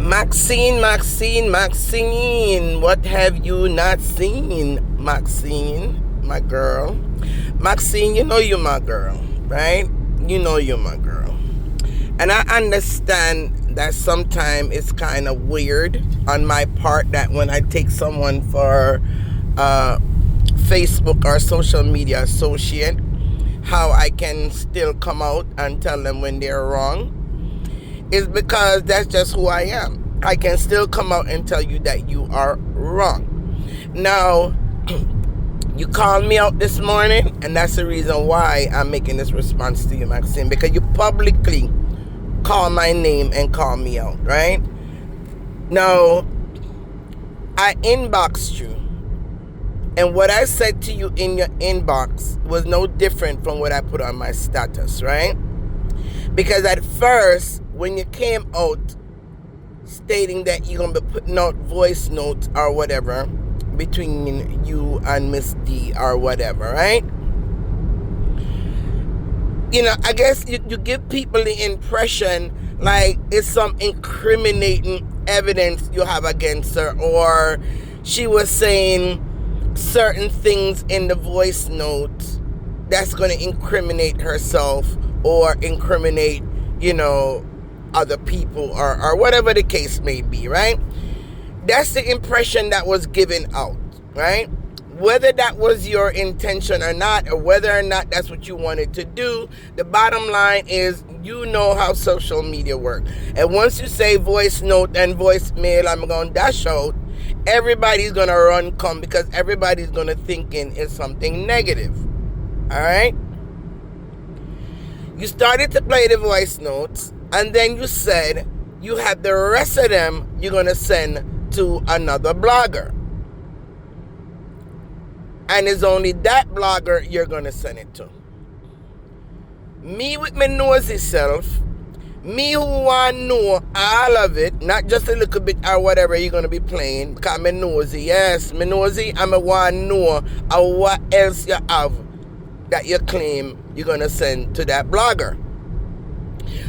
Maxine, what have you not seen? Maxine, my girl. Maxine, you know you're my girl, right? You know you're my girl. And I understand that sometimes it's kind of weird on my part that when I take someone for Facebook or social media associate, how I can still come out and tell them when they're wrong. Is because that's just who I am. I can still come out and tell you that you are wrong. Now, you called me out this morning, and that's the reason why I'm making this response to you, Maxine, because you publicly call my name and call me out, right? Now, I inboxed you, and what I said to you in your inbox was no different from what I put on my status, right? Because at first, when you came out stating that you're going to be putting out voice notes or whatever between you and Miss D or whatever, right? You know, I guess you give people the impression like it's some incriminating evidence you have against her, or she was saying certain things in the voice note that's going to incriminate herself or incriminate, you know, other people or whatever the case may be, right? That's the impression that was given out, right? Whether that was your intention or not, or whether or not that's what you wanted to do, the bottom line is you know how social media works. And once you say voice note and voicemail, I'm going to dash out, everybody's going to run come because everybody's going to thinking it's something negative. All right? You started to play the voice notes, and then you said you have the rest of them you're going to send to another blogger. And it's only that blogger you're going to send it to. Me with my nosy self, me who want to know all of it, not just a little bit or whatever you're going to be playing, because I'm nosy. Yes, me nosy, I'm a want to know what else you have that you claim you're going to send to that blogger.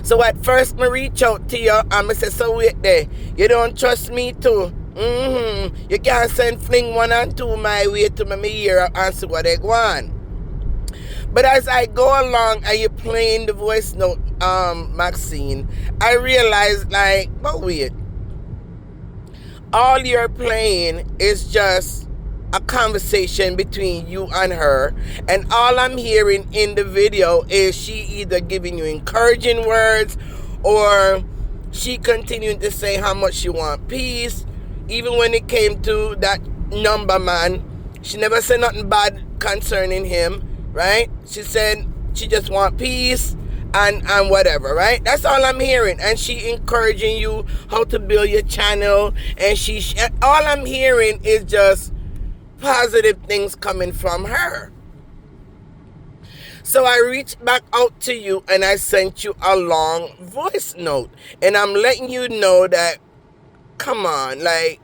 So at first, me reach out to you and me say, so wait there, you don't trust me too? You can't send fling 1 and 2 my way to me here and see what they want. But as I go along and you're playing the voice note, Maxine, I realize like, but wait, all you're playing is just a conversation between you and her, and all I'm hearing in the video is she either giving you encouraging words or she continuing to say how much she want peace. Even when it came to that number man, she never said nothing bad concerning him, right? She said she just want peace and whatever, right? That's all I'm hearing. And she encouraging you how to build your channel, and all I'm hearing is just positive things coming from her. So I reached back out to you and I sent you a long voice note, and I'm letting you know that, come on, like,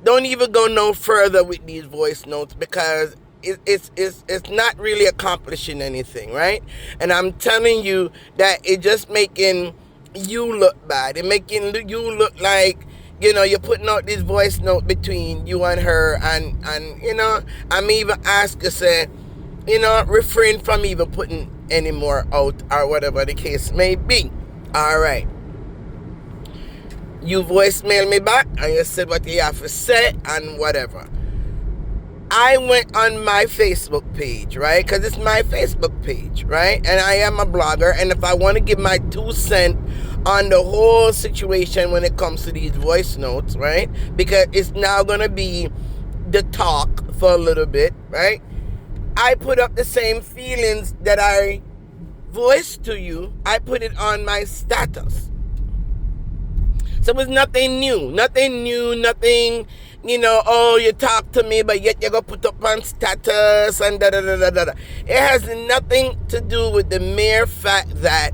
don't even go no further with these voice notes because it's not really accomplishing anything, right? And I'm telling you that it's just making you look bad. It's making you look like, you know, you're putting out this voice note between you and her, and you know, I'm even asked to say, you know, refrain from even putting any more out or whatever the case may be. All right. You voicemailed me back and you said what you have to say and whatever. I went on my Facebook page, right? Because it's my Facebook page, right? And I am a blogger, and if I want to give my 2 cents on the whole situation when it comes to these voice notes, right? Because it's now going to be the talk for a little bit, right? I put up the same feelings that I voiced to you. I put it on my status. So it was nothing new, nothing, you know, oh, you talk to me, but yet you're going to put up on status and da-da-da-da-da. It has nothing to do with the mere fact that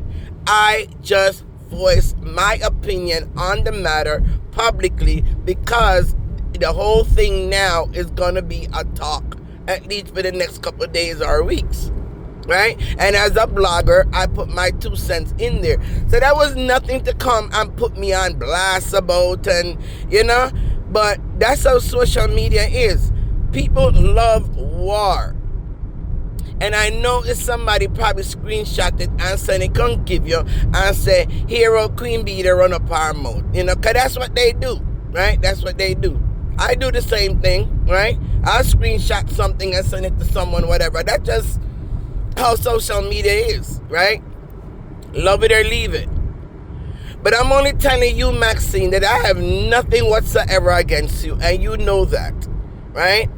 I just voiced my opinion on the matter publicly, because the whole thing now is going to be a talk, at least for the next couple of days or weeks. right? And as a blogger, I put my 2 cents in there. So that was nothing to come and put me on blast about, and but that's how social media is. People love war. And I know it's somebody probably screenshot it and send it, can give you and say, hero Queen Bee to run up our mouth. Because that's what they do, right? That's what they do. I do the same thing, right? I'll screenshot something and send it to someone, whatever. That's just how social media is, right? Love it or leave it. But I'm only telling you, Maxine, that I have nothing whatsoever against you, and you know that, right?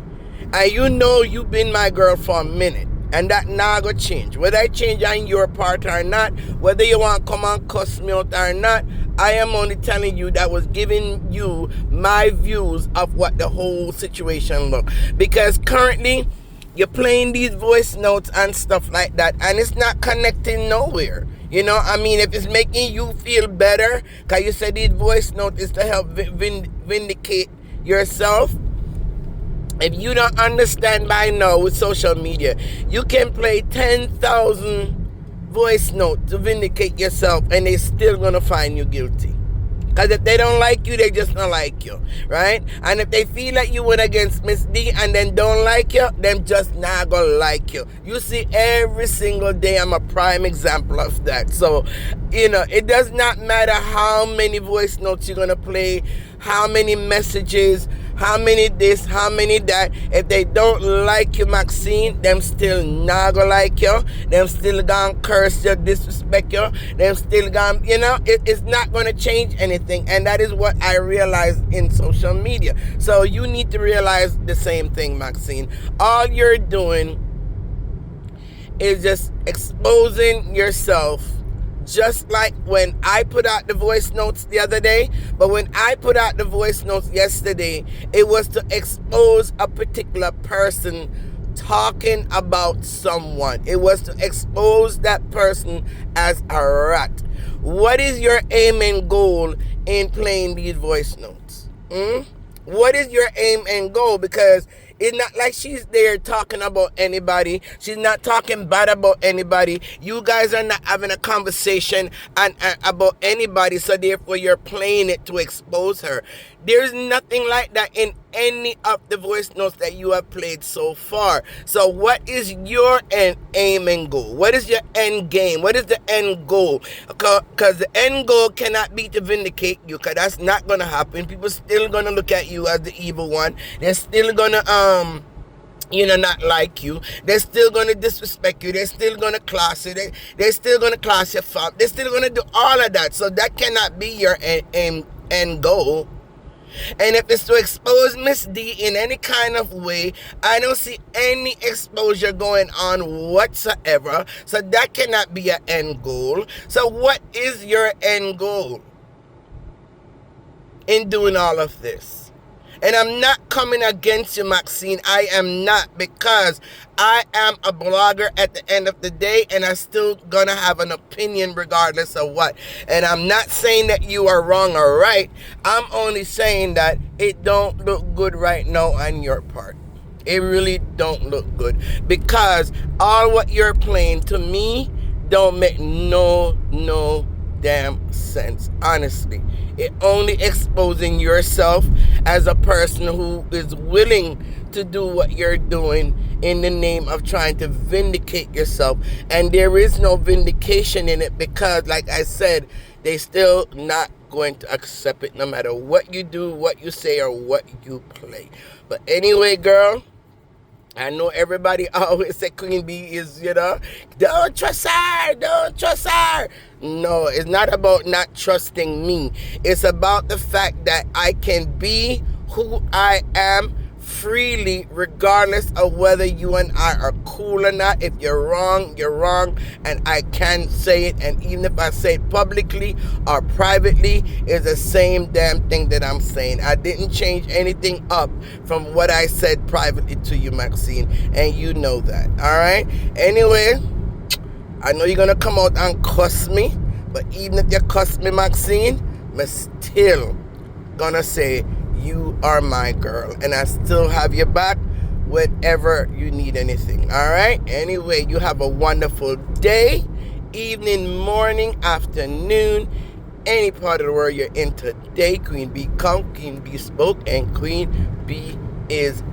And you've been my girl for a minute, and that now gonna change. Whether I change on your part or not, whether you want to come and cuss me out or not, I am only telling you that was giving you my views of what the whole situation look. Because currently, you're playing these voice notes and stuff like that, and it's not connecting nowhere. If it's making you feel better, because you said these voice notes is to help vindicate yourself. If you don't understand by now with social media, you can play 10,000 voice notes to vindicate yourself, and they still gonna find you guilty. Because if they don't like you, they just don't like you, right? And if they feel like you went against Miss D and then don't like you, them just not gonna like you. You see, every single day I'm a prime example of that. So, it does not matter how many voice notes you're gonna play, how many messages, how many this, how many that. If they don't like you, Maxine, them still not gonna like you. Them still gonna curse you, disrespect you. Them still gonna, it's not gonna change anything. And that is what I realized in social media. So you need to realize the same thing, Maxine. All you're doing is just exposing yourself. Just like when I put out the voice notes the other day, but when I put out the voice notes yesterday, it was to expose a particular person talking about someone. It was to expose that person as a rat. What is your aim and goal in playing these voice notes? What is your aim and goal? Because it's not like she's there talking about anybody. She's not talking bad about anybody. You guys are not having a conversation about anybody, so therefore you're playing it to expose her. There's nothing like that in any of the voice notes that you have played so far. So what is your aim and goal? What is your end game? What is the end goal? Because the end goal cannot be to vindicate you, because that's not going to happen. People still going to look at you as the evil one. They're still going to not like you. They're still going to disrespect you. They're still going to class you. They're still going to class your fam. They're still going to do all of that. So that cannot be your end goal. And if it's to expose Miss D in any kind of way, I don't see any exposure going on whatsoever. So that cannot be an end goal. So what is your end goal in doing all of this? And I'm not coming against you, Maxine. I am not, because I am a blogger at the end of the day, and I'm still going to have an opinion regardless of what. And I'm not saying that you are wrong or right. I'm only saying that it don't look good right now on your part. It really don't look good, because all what you're playing to me don't make no damn sense, honestly. It only exposing yourself as a person who is willing to do what you're doing in the name of trying to vindicate yourself. And there is no vindication in it, because, like I said, they still not going to accept it no matter what you do, what you say, or what you play. But anyway, girl, I know everybody always say Queen Bee is, don't trust her. No, it's not about not trusting me. It's about the fact that I can be who I am freely, regardless of whether you and I are cool or not. If you're wrong, you're wrong, and I can say it. And even if I say it publicly or privately, it's the same damn thing that I'm saying. I didn't change anything up from what I said privately to you, Maxine, and you know that. All right? Anyway, I know you're gonna come out and cuss me, but even if you cuss me, Maxine, I'm still gonna say you are my girl, and I still have your back whenever you need anything. All right? Anyway, you have a wonderful day, evening, morning, afternoon, any part of the world you're in today. Queen Bee come, Queen Bee spoke, and Queen Bee is